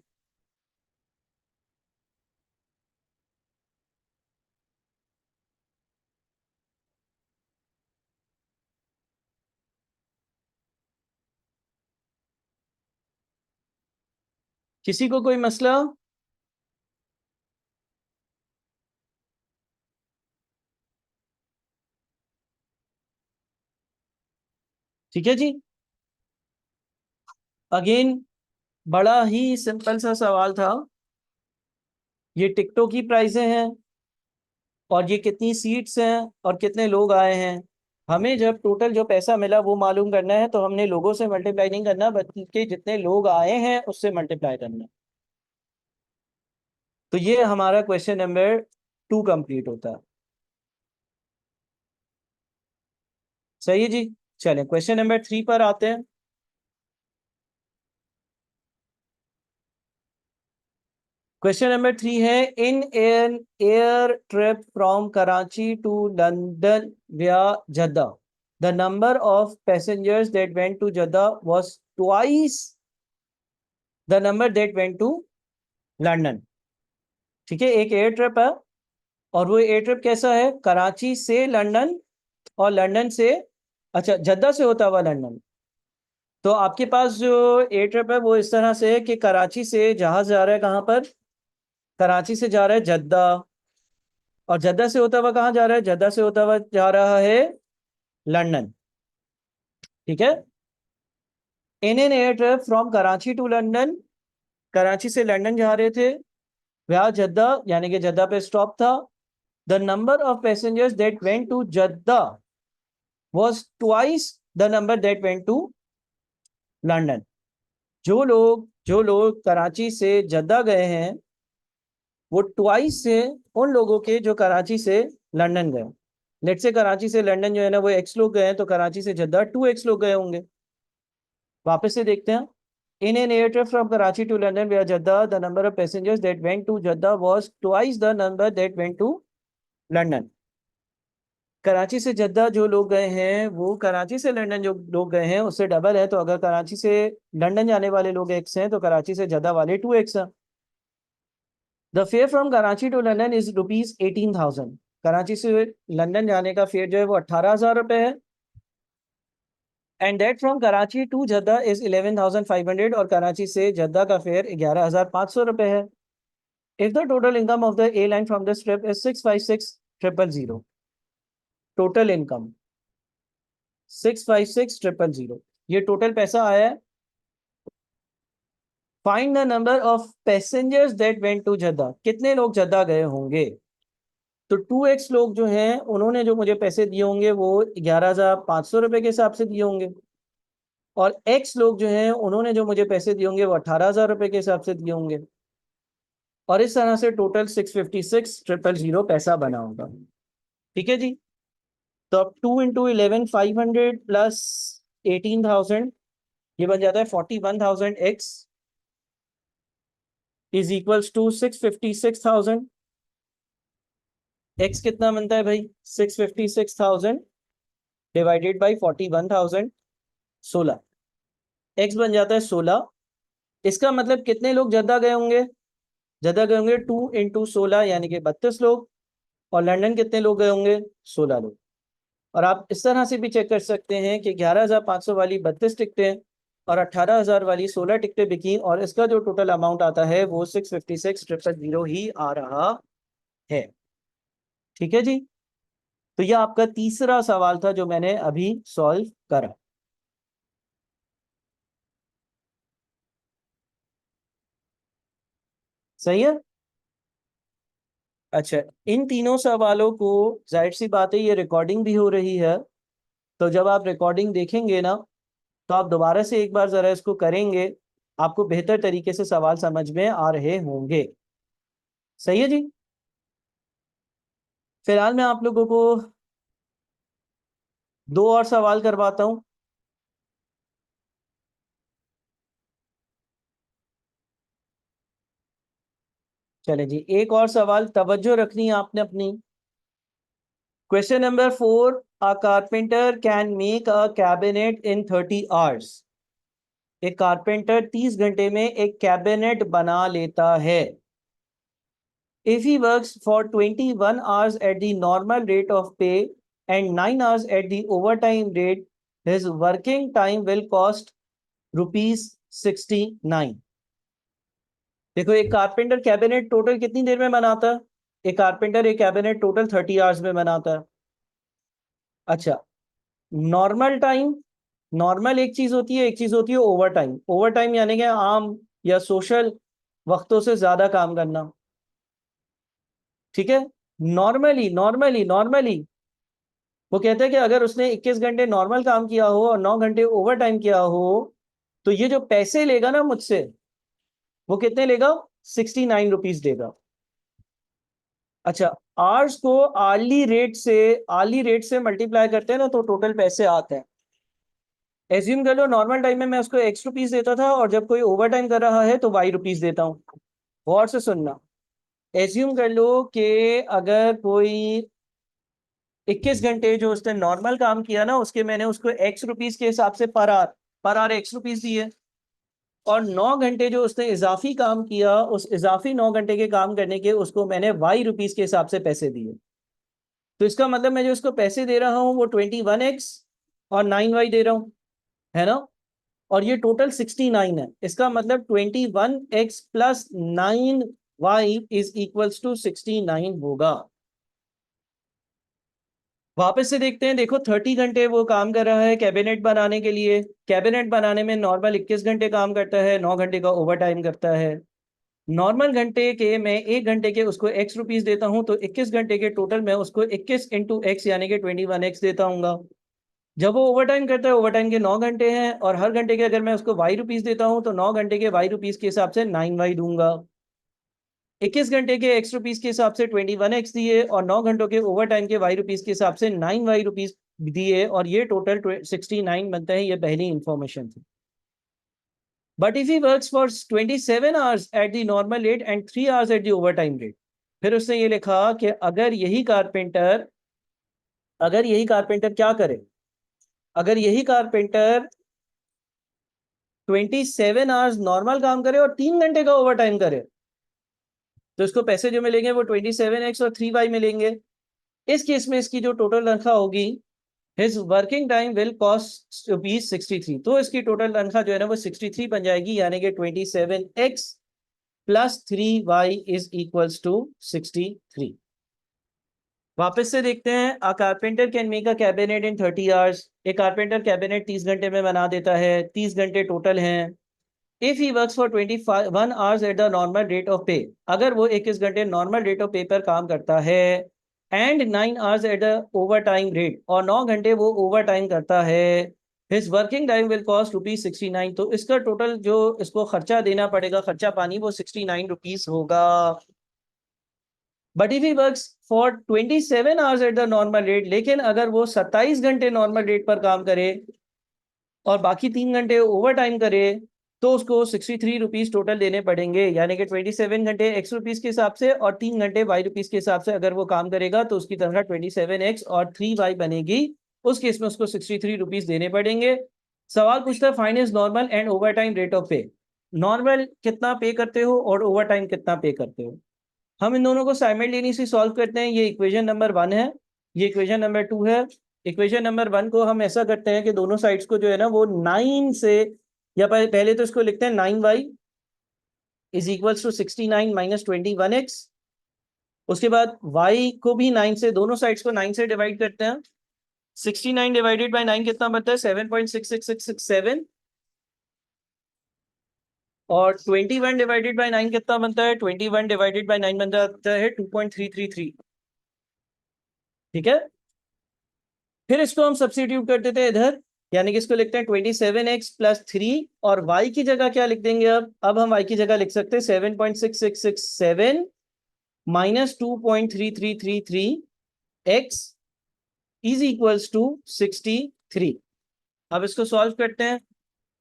S1: किसी को कोई मसला? ठीक है जी। अगेन बड़ा ही सिंपल सा सवाल था। ये टिकटों की प्राइसें हैं और ये कितनी सीट्स हैं और कितने लोग आए हैं। हमें जब टोटल जो पैसा मिला वो मालूम करना है, तो हमने लोगों से मल्टीप्लाई नहीं करना बल्कि जितने लोग आए हैं उससे मल्टीप्लाई करना है। तो ये हमारा क्वेश्चन नंबर 2 कंप्लीट होता है। सही है जी। चलें क्वेश्चन नंबर 3 पर आते हैं। क्वेश्चन नंबर 3 है, in an air trip from Karachi to London via Jeddah, the number of passengers that went to Jeddah was twice the number that went to London। ठीक है, एक एयर ट्रिप है और वो एयर ट्रिप कैसा है, कराची से लंदन और लंदन से, अच्छा जद्दा से होता हुआ लंदन। तो आपके पास जो एयर ट्रिप है वो इस तरह से है कि कराची से जहाज जा रहा है, कहाँ पर, कराची से जा रहा है जद्दा, और जद्दा से होता हुआ कहाँ जा रहा है, जद्दा से होता हुआ जा रहा है लंदन। ठीक है, in an air trip from Karachi to London, Karachi से लंदन जा रहे थे, वह जद्दा यानी कि जद्दा पे स्टॉप था। The number of passengers that went to Jeddah was twice the number that went to London. जो लोग कराची से जद्दा गए हैं वो ट्वाइस से उन लोगों के जो कराची से लंदन गए। लेट से कराची से लंदन जो है ना वो एक्स लोग गए हैं, तो कराची से जद्दा 2x लोग गए होंगे। वापस से देखते हैं। In an air trip from Karachi to London via Jeddah, the number of passengers that went to Jeddah was twice the number that went to London. Karachi से जद्दा जो लोग गए हैं वो कराची से लंदन जो लोग गए हैं उससे डबल है। तो अगर कराची से लंदन जाने वाले लोग एक्स हैं तो कराची से जद्दा वाले 2x हैं। The fare from Karachi to London is rupees 18,000। Karachi से लंदन जाने का फेयर जो है वो 18,000 रुपये है। And that from Karachi to Jeddah is 11,500, और कराची से जद्दा का फेयर 11,500 रुपये है। If the total income of the airline from this trip is 656,000, total income 656,000, ये टोटल पैसा आया है। Find the number of passengers that went to Jeddah, कितने लोग जद्दा गए होंगे। तो 2x लोग जो हैं उन्होंने जो मुझे पैसे दिए होंगे वो 11,500 रुपये के हिसाब से दिए होंगे, और x लोग जो हैं उन्होंने जो मुझे पैसे दिए होंगे वो 18,000 रुपये के हिसाब से दिए होंगे। और इस तरह से टोटल 656,000 पैसा बना होगा। ठीक है जी। तो अब 2 × 11,500 प्लस 18,000, ये बन जाता है 41,000x is equals to 656,000। x कितना बनता है भाई, 656,000 डिवाइडेड बाई 41,000, 16। x बन जाता है 16। इसका मतलब कितने लोग जद्दा गए होंगे, जद्दा गए होंगे 2 × 16 यानी कि 32 लोग, और लंदन कितने लोग गए होंगे, 16 लोग। और आप इस तरह से भी चेक कर सकते हैं कि 11,500 वाली 32 टिकटें और 18,000 वाली 16 टिकटें बिकी, और इसका जो टोटल अमाउंट आता है वो 656,000 ही आ रहा है। ठीक है जी। तो यह आपका तीसरा सवाल था जो मैंने अभी सॉल्व करा। सही है। अच्छा, इन तीनों सवालों को, जाहिर सी बात है ये रिकॉर्डिंग भी हो रही है, तो जब आप रिकॉर्डिंग देखेंगे ना, तो आप दोबारा से एक बार जरा इसको करेंगे, आपको बेहतर तरीके से सवाल समझ में आ रहे होंगे। सही है जी। फिलहाल मैं आप लोगों को दो और सवाल करवाता हूं। चले जी, एक और सवाल, तवज्जो रखनी है आपने अपनी। Question number 4, a carpenter can make a cabinet in 30 hours। एक कारपेंटर 30 घंटे में एक कैबिनेट बना लेता है। If he works for 21 hours at the normal rate of pay and 9 hours at the overtime rate, his working time will cost rupees 69। देखो, एक carpenter cabinet total कितनी देर में बनाता है? एक कारपेंटर एक कैबिनेट टोटल 30 hours में बनाता है। अच्छा, नॉर्मल टाइम, नॉर्मल एक चीज होती है, एक चीज होती है ओवर टाइम। ओवर टाइम यानी कि आम या सोशल वक्तों से ज्यादा काम करना। ठीक है। नॉर्मली नॉर्मली नॉर्मली वो कहते हैं कि अगर उसने 21 घंटे नॉर्मल काम किया हो और 9 घंटे ओवर टाइम किया हो, तो ये जो पैसे लेगा ना मुझसे, वो कितने लेगा? 69 रुपीज देगा। अच्छा, आवर्स को आर्ली रेट से मल्टीप्लाई करते हैं ना, तो टोटल पैसे आते हैं। एज्यूम कर लो नॉर्मल टाइम में मैं उसको X रुपीज देता था, और जब कोई ओवर टाइम कर रहा है तो Y रुपीज देता हूँ। गौर से सुनना। एज्यूम कर लो कि अगर कोई 21 घंटे जो उसने नॉर्मल काम किया ना, उसके मैंने उसको X रुपीज के हिसाब से पर आर X रुपीज दिए, और 9 घंटे जो उसने इजाफी काम किया, उस इजाफी 9 घंटे के काम करने के उसको मैंने Y रुपीज के हिसाब से पैसे दिए। तो इसका मतलब मैं जो उसको पैसे दे रहा हूँ वो 21X और 9Y दे रहा हूँ, है ना? और ये टोटल 69 है। इसका मतलब 21X plus 9Y is equals to 69 होगा। वापस से देखते हैं। देखो, 30 घंटे वो काम कर रहा है कैबिनेट बनाने के लिए। कैबिनेट बनाने में नॉर्मल 21 घंटे काम करता है, 9 घंटे का ओवर टाइम करता है। नॉर्मल घंटे के मैं 1 घंटे के उसको X रुपीज देता हूं, तो 21 घंटे के टोटल मैं उसको 21 × X यानी कि 21X देता हूँ। जब वो ओवर टाइम करता है, ओवर टाइम के 9 घंटे हैं, और हर घंटे के अगर मैं उसको Y रुपीज देता हूँ, तो 9 घंटे के Y रुपीज के हिसाब से 9Y दूंगा। 21 घंटे के X रुपीज के हिसाब से 21X दिए, और 9 घंटों के ओवर टाइम के Y रुपीज के हिसाब से 9Y रुपीज दिए, और ये टोटल 69 बनता है। ये पहली इंफॉर्मेशन थी। But if he works for 27 hours at the normal rate and 3 hours at the over time rate, फिर उसने ये लिखा कि अगर यही कारपेंटर क्या करे, अगर यही कारपेंटर 27 hours नॉर्मल काम करे और 3 घंटे का ओवर टाइम करे, तो इसको पैसे जो मिलेंगे वो 27X और 3Y मिलेंगे। इस केस में इसकी जो टोटल तनख्वाह होगी, his working time will cost rupees 63। तो इसकी टोटल तनख्वाह जो है ना वो 63 बन जाएगी, यानी कि 27X plus 3Y is equals to 63। वापस से देखते हैं। अ carpenter can make a cabinet in 30 hours। एक कारपेंटर कैबिनेट 30 घंटे में बना देता है। 30 घंटे टोटल हैं। If he works for 21 hours at the normal rate of पे, अगर वो 21 घंटे नॉर्मल रेट ऑफ पे पर काम करता है, and 9 hours at the over time rate, और 9 घंटे वो ओवर टाइम करता है, his working time will cost rupees 69। तो इसका टोटल जो इसको खर्चा देना पड़ेगा, खर्चा पानी, वो 69 रुपीज होगा। But if he works for 27 hours at the normal rate, लेकिन अगर वो 27 घंटे नॉर्मल रेट पर काम करे और बाकी 3 घंटे ओवर टाइम करे, तो उसको 63 रुपीज टोटल देने पड़ेंगे, यानी कि 27 घंटे X रुपीज के हिसाब से और 3 घंटे Y रुपीज के हिसाब से अगर वो काम करेगा, तो उसकी तनख्वाह 27X और 3Y बनेगी। उस केस में उसको 63 रुपीज देने पड़ेंगे। सवाल पूछता है find is normal and over time rate of पे। नॉर्मल कितना पे करते हो और ओवर टाइम कितना पे करते हो? हम इन दोनों को साइमल्टेनियसली सॉल्व करते हैं। ये इक्वेशन नंबर 1 है, ये इक्वेशन नंबर 2 है। इक्वेशन नंबर 1 को हम ऐसा करते हैं कि दोनों साइड्स को जो है ना वो 9 से, या पहले तो इसको लिखते हैं 9Y is equals to 69 minus 21X। उसके बाद Y को भी 9 से, दोनों साइड्स को 9 से डिवाइड करते हैं। 69 डिवाइडेड बाय 9 कितना बनता है? 7.66667। और 21 डिवाइडेड बाय 9 कितना बनता है? 21 डिवाइडेड बाय 9 बनता है 2.333। ठीक है, फिर इसको हम सब्स्टिट्यूट कर देते हैं इधर, यानी कि इसको लिखते हैं 27x प्लस 3, और y की जगह क्या लिख देंगे? अब हम y की जगह लिख सकते हैं 7.6667 minus 2.3333 x is equals to 63। अब इसको सॉल्व करते हैं।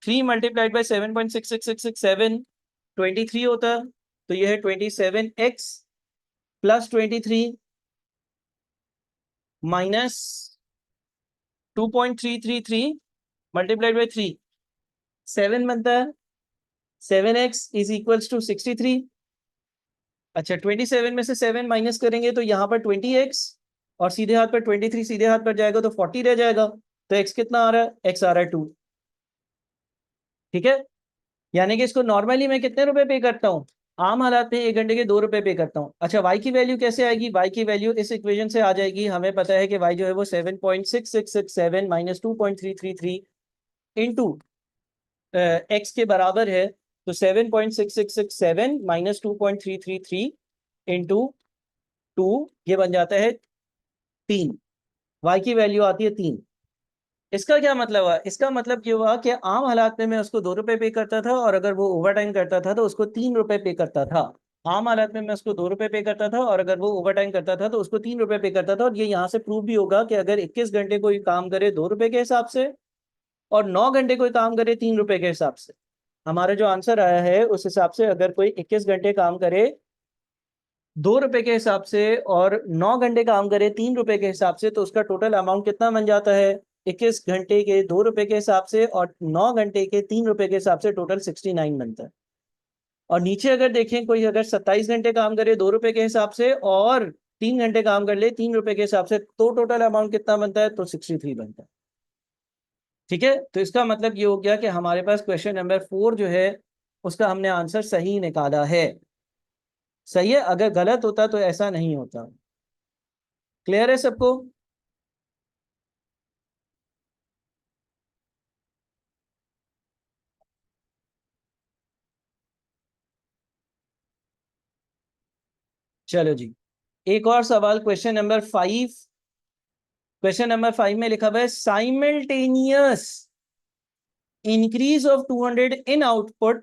S1: 3 मल्टीप्लाइड बाई 7.6667 23 होता है, तो यह है 27x plus 23 minus 2.333 multiplied by 3 7 बनता है। 7x is equals to 63। अच्छा, 27 में से 7 माइनस करेंगे तो यहाँ पर 20x, और सीधे हाथ पर 23 सीधे हाथ पर जाएगा तो 40 रह जाएगा। तो x कितना आ रहा है? x आ रहा है 2। ठीक है, यानी कि इसको नॉर्मली मैं कितने रुपए पे करता हूँ? आम हालात में 1 घंटे के 2 रुपए पे करता हूँ। अच्छा, y की वैल्यू कैसे आएगी? y की वैल्यू इस इक्वेशन से आ जाएगी। हमें पता है कि y जो है वो 7.6667 माइनस 2.333 इंटू x के बराबर है। तो 7.6667 माइनस 2.333 इंटू 2, ये बन जाता है 3। y की वैल्यू आती है 3। इसका क्या मतलब हुआ? इसका मतलब ये हुआ कि आम हालात में मैं उसको 2 रुपए पे करता था, और अगर वो ओवर टाइम करता था तो उसको 3 रुपए पे करता था। आम हालात में मैं उसको 2 रुपए पे करता था, और अगर वो ओवर टाइम करता था तो उसको 3 रुपए पे करता था। और ये यहाँ से प्रूव भी होगा कि अगर 21 घंटे कोई काम करे 2 रुपए के हिसाब से, और 9 घंटे कोई काम करे 3 रुपए के हिसाब से, हमारा जो आंसर आया है उस हिसाब से अगर कोई 21 घंटे काम करे 2 रुपए के हिसाब से और 9 घंटे काम करे 3 रुपए के हिसाब से, तो उसका टोटल अमाउंट कितना बन जाता है? 21 घंटे के 2 रुपए के हिसाब से और 9 घंटे के 3 रुपए के हिसाब से टोटल 69 बनता है। और नीचे अगर देखें, कोई अगर 27 घंटे काम करे 2 रुपए के हिसाब से और 3 घंटे काम कर ले 3 रुपए के हिसाब से, तो टोटल अमाउंट कितना बनता है? तो 63 बनता है। ठीक है, तो इसका मतलब ये हो गया कि हमारे पास क्वेश्चन नंबर 4 जो है उसका हमने आंसर सही निकाला है। सही है, अगर गलत होता तो ऐसा नहीं होता। क्लियर है सबको? चलो जी, एक और सवाल, क्वेश्चन नंबर 5। क्वेश्चन नंबर 5 में लिखा हुआ है simultaneous increase of 200 in output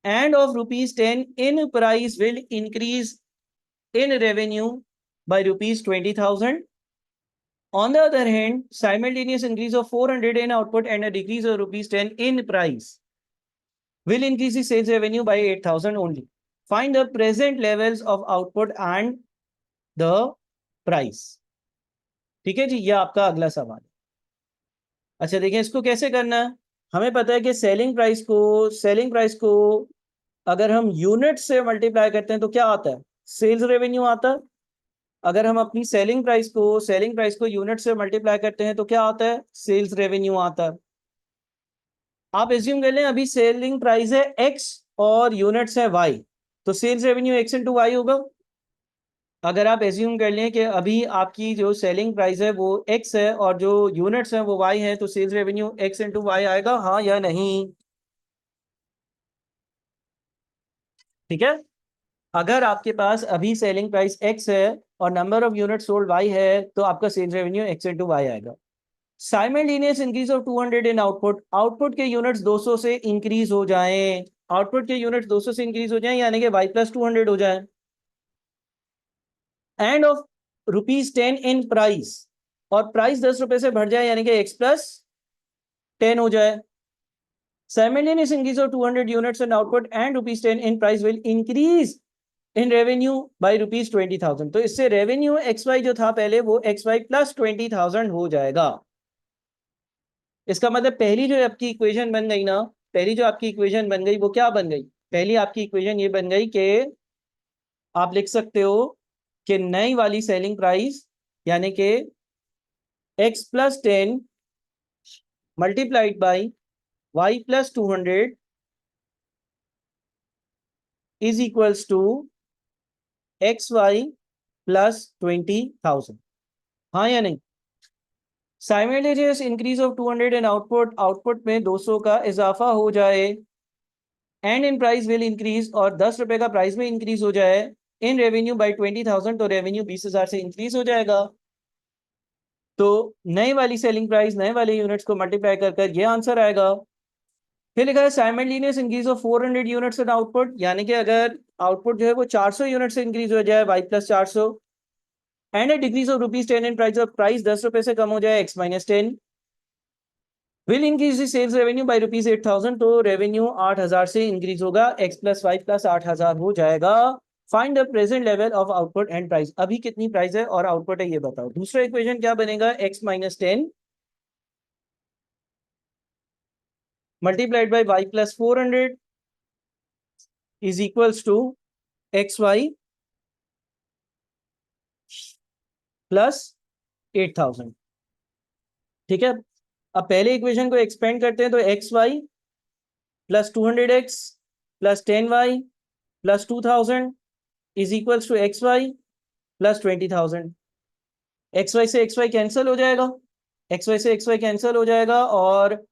S1: and of rupees 10 in price will increase in revenue by rupees 20,000. On the other hand, simultaneous increase of 400 in output and a decrease of rupees 10 in price will increase the sales revenue by 8,000 only. Find the present levels of output and the price. ठीक है जी, ये आपका अगला सवाल है। अच्छा देखिए, इसको कैसे करना है। हमें पता है कि सेलिंग प्राइस को अगर हम यूनिट से मल्टीप्लाई करते हैं तो क्या आता है? सेल्स रेवेन्यू आता है। अगर हम अपनी सेलिंग प्राइस को यूनिट से मल्टीप्लाई करते हैं तो क्या आता है? सेल्स रेवेन्यू आता है। आप एज्यूम कर लें अभी सेलिंग प्राइस है एक्स और यूनिट्स है वाई, तो sales revenue x into y होगा। अगर आप एज्यूम कर लें कि अभी आपकी जो सेलिंग प्राइस है वो एक्स है और जो यूनिट्स हैं वो वाई है, तो sales revenue x into y आएगा, हाँ या नहीं? ठीक है, अगर आपके पास अभी सेलिंग प्राइस एक्स है और number of unit sold y है, तो आपका sales revenue x into y आएगा। Simultaneous increase of 200 in output, output के यूनिट्स 200 से इंक्रीज हो जाएं, आउटपुट के यूनिट्स 200 से इंक्रीज हो जाएं, यानी कि वाई प्लस 200 हो जाए। End of rupees 10 in price, और प्राइस 10 रुपए से बढ़ जाए, यानी कि एक्स प्लस 10 हो जाए। Simultaneous increase of 200 units in output and rupees 10 in price will increase in revenue by rupees 20,000। तो इससे रेवेन्यू एक्स वाई जो था पहले वो एक्स वाई प्लस 20,000 हो जाएगा। इसका मतलब पहली जो आपकी इक्वेशन बन गई ना, पहली जो आपकी इक्वेशन बन गई वो क्या बन गई? पहली आपकी इक्वेशन ये बन गई कि आप लिख सकते हो कि नई वाली सेलिंग प्राइस यानी कि x plus 10 multiplied by y plus 200 is equals to x y plus 20,000। हाँ या नहीं? Simultaneous increase of 200 in output, output में 200 का इजाफा हो जाए and in price will increase, और 10 रुपए का प्राइस में इंक्रीज हो जाए इन रेवेन्यू बाई 20,000, तो रेवेन्यू 20,000 से इंक्रीज हो जाएगा। तो नए वाली सेलिंग प्राइस नए वाले यूनिट्स को मल्टीप्लाई कर कर ये आंसर आएगा। फिर लिखा है simultaneous increase of 400 units in output, यानी कि अगर आउटपुट जो है वो 400 यूनिट से इंक्रीज हो जाए y plus 400, and a decrease of ₹10 in price, of price 10 रुपए से कम हो जाए x minus 10, will increase the sales revenue by ₹8,000, तो रेवेन्यू 8,000 से इंक्रीज होगा, x प्लस 5 प्लस 8,000 हो जाएगा। Find the present level of output and price, अभी कितनी प्राइस है और आउटपुट है ये बताओ। दूसरा इक्वेशन क्या बनेगा, x minus 10 multiplied by y plus 400 is equals to xy plus 8,000। ठीक है, अब पहले इक्वेशन को एक्सपेंड करते हैं, तो xy plus 200x plus 10y plus 2,000 is equals to xy plus 20,000। xy से xy कैंसिल हो जाएगा, xy से xy कैंसिल हो जाएगा, और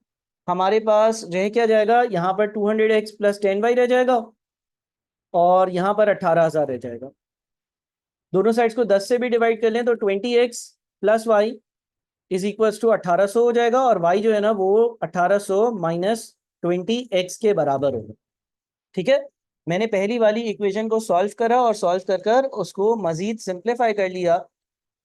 S1: हमारे पास रह क्या जाएगा, यहाँ पर 200x प्लस 10y रह जाएगा, और यहाँ पर 18,000 रह जाएगा। दोनों साइड्स को 10 से भी डिवाइड कर लें तो 20x plus y is equals to 1800 हो जाएगा, और y जो है ना वो 1800 माइनस 20x के बराबर होगा। ठीक है, मैंने पहली वाली इक्वेशन को सॉल्व करा और सॉल्व कर कर उसको मजीद सिंप्लीफाई कर लिया।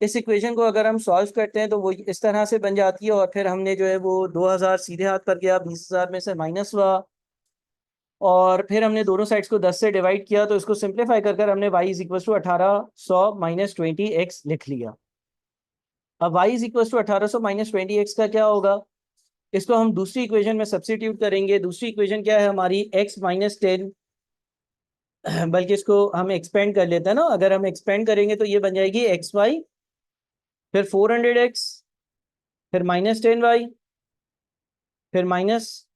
S1: इस इक्वेशन को अगर हम सॉल्व करते हैं तो वो इस तरह से बन जाती है, और फिर हमने जो है वो 2000 सीधे हाथ पर गया, 20,000 में से माइनस हुआ, और फिर हमने दोनों साइड्स को 10 से डिवाइड किया, तो इसको सिंप्लीफाई कर कर हमने y is equal to 1800 minus 20x लिख लिया। अब y is equal to 1800 minus 20x का क्या होगा, इसको हम दूसरी इक्वेशन में सब्स्टिट्यूट करेंगे। दूसरी इक्वेशन क्या है हमारी, x माइनस 10, बल्कि इसको हम एक्सपेंड कर लेते हैं ना, अगर हम एक्सपेंड करेंगे तो ये बन जाएगी xy फिर 400x फिर माइनस 10y फिर माइनस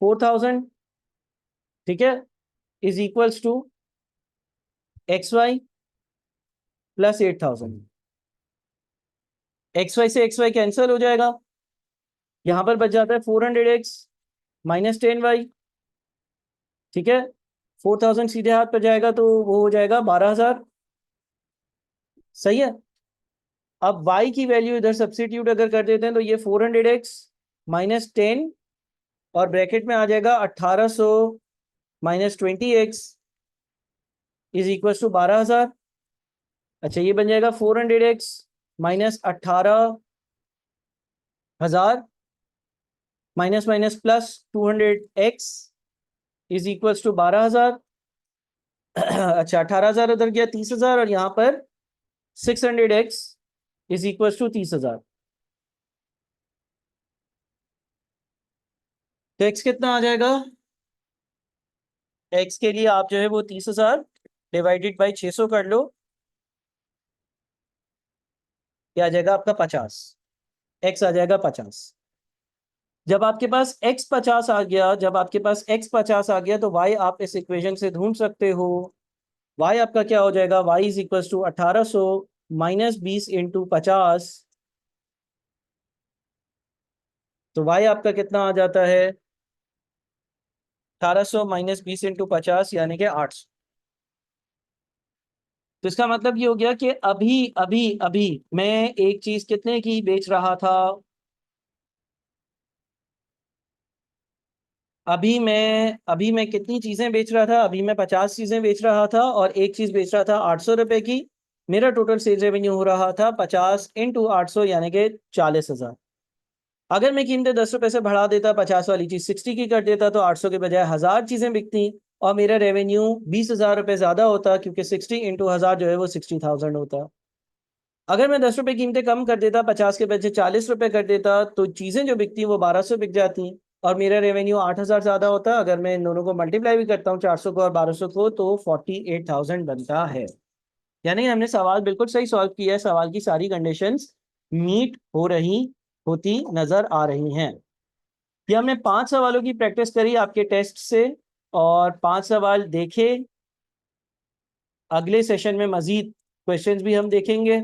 S1: 4,000, ठीक है, is equals to xy plus 8,000। xy से xy कैंसिल हो जाएगा, यहां पर बच जाता है 400x माइनस 10y। ठीक है, 4,000 सीधे हाथ पर जाएगा तो वो हो जाएगा 12,000। सही है, अब y की वैल्यू इधर सब्स्टिट्यूट अगर कर देते हैं तो ये 400x माइनस 10 और ब्रैकेट में आ जाएगा 1800 minus 20x is equal to 12,000। अच्छा, ये बन जाएगा 400x minus 18,000 minus minus plus 200x is equal to 12,000। अच्छा, 18,000 उधर गया 30,000, और यहाँ पर 600x इज इक्वल टू 30,000। तो x कितना आ जाएगा, x के लिए आप जो है वो 30,000 डिवाइडेड बाई 600 कर लो, क्या आ जाएगा आपका 50, x आ जाएगा 50। जब आपके पास x 50 आ गया, जब आपके पास x 50 आ गया तो y आप इस इक्वेशन से ढूंढ सकते हो। y आपका क्या हो जाएगा, y is equal to 1800 minus 20 into 50, तो y आपका कितना आ जाता है 1800 माइनस 20 इंटू 50 यानी कि 800। तो इसका मतलब ये हो गया कि अभी अभी अभी मैं एक चीज कितने की बेच रहा था, अभी मैं कितनी चीजें बेच रहा था, अभी मैं 50 चीजें बेच रहा था और एक चीज बेच रहा था 800 रुपए की। मेरा टोटल सेल्स रेवेन्यू हो रहा था 50 इंटू 800 यानी कि 40,000। अगर मैं कीमतें 10 रुपए से बढ़ा देता, 50 वाली चीज 60 की कर देता, तो 800 के बजाय 1000 चीजें बिकती और मेरा रेवेन्यू 20,000 रुपये ज्यादा होता, क्योंकि 60 इंटू 1000 जो है वो 60,000 होता। अगर मैं 10 रुपए कीमतें कम कर देता, 50 के बजाय 40 रुपए कर देता, तो चीजें जो बिकती वो 1200 बिक जाती और मेरा रेवेन्यू 8,000 ज्यादा होता। अगर मैं इन दोनों को मल्टीप्लाई भी करता हूँ, 400 को और 1200 को, तो 48,000 बनता है। यानी हमने सवाल बिल्कुल सही सॉल्व किया है, सवाल की सारी कंडीशंस मीट हो रही होती नजर आ रही हैं। ये हमने 5 सवालों की प्रैक्टिस करी आपके टेस्ट से, और 5 सवाल देखे। अगले सेशन में मजीद क्वेश्चंस भी हम देखेंगे।